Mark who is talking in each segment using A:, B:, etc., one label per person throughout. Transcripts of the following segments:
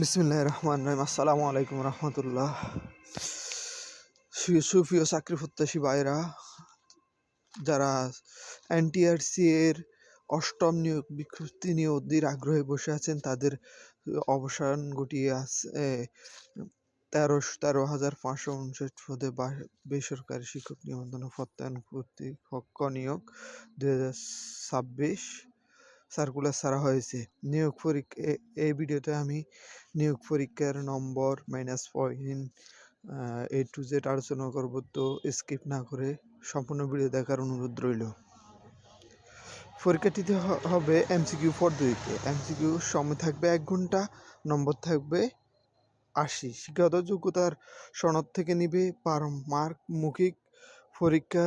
A: বিসমিল্লাহির রহমানির রহিম। আসসালামু আলাইকুম রহমতুল্লাহ। সুপ্রিয় চাকরি প্রত্যাশী ভাইরা, যারা এনটিআরসি এর অষ্টম নিয়োগ বিজ্ঞপ্তি নিয়ে অধীর আগ্রহে বসে আছেন, তাদের অবসান ঘটিয়ে আছে ১৩,৫৫৯ পদে বেসরকারি শিক্ষক নিবন্ধন ও প্রত্যয়ন কর্তৃপক্ষ নিয়োগ ২০২৬ সার্কুলার ছাড়া হয়েছে। নিয়োগ পরীক্ষা এই ভিডিওতে আমি নিয়োগ পরীক্ষার নম্বর -পয়েন্ট A to Z আলোচনা করব, তো স্কিপ না করে সম্পূর্ণ ভিডিও দেখার অনুরোধ রইল। পরীক্ষাটিতে হবে এমসিকিউ পদ্ধতিতে। এমসিকিউ সময় থাকবে ১ ঘন্টা, নম্বর থাকবে ৮০। শিক্ষাগত যোগ্যতার সনদ থেকে নিবে ১২ মার্ক, মৌখিক পরীক্ষা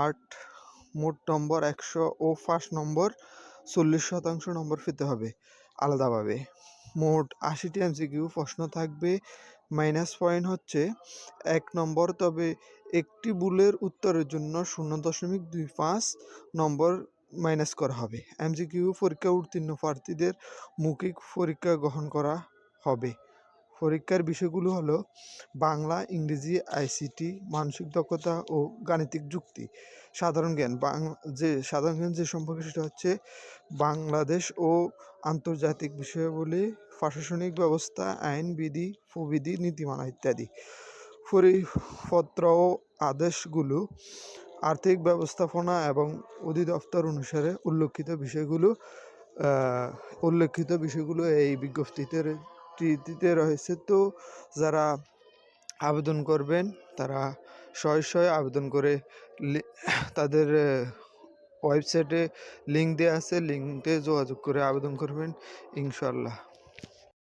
A: ৮, মোট নম্বর ১০০ ও ফার্স্ট নম্বর ৪০% নম্বর পেতে হবে আলাদাভাবে। মোট ৮০টি এমসিকিউ প্রশ্ন থাকবে। মাইনাস পয়েন্ট হচ্ছে ১ নম্বর, তবে একটি ভুলের উত্তরের জন্য ০.25 নম্বর মাইনাস করা হবে। এমসিকিউ পরীক্ষা উত্তীর্ণ প্রার্থীদের মৌখিক পরীক্ষা গ্রহণ করা হবে। পরীক্ষার বিষয়গুলো হলো বাংলা, ইংরেজি, আইসিটি, মানসিক দক্ষতা ও গাণিতিক যুক্তি। সাধারণ জ্ঞান যে সম্পর্কে সেটা হচ্ছে বাংলাদেশ ও আন্তর্জাতিক বিষয়াবলী, প্রশাসনিক ব্যবস্থা, আইন, বিধি, প্রবিধি, নীতিমালা ইত্যাদি। পরিপত্র ও আদেশগুলো আর্থিক ব্যবস্থাপনা এবং অধিদপ্তর অনুসারে উল্লেখিত বিষয়গুলো এই বিজ্ঞপ্তিতে রয়েছে। তো যারা আবেদন করবেন তারা শয়ে আবেদন করে তাদের ওয়েবসাইটে লিঙ্ক দেওয়া আছে, লিঙ্কে যোগাযোগ করে আবেদন করবেন ইনশাআল্লাহ।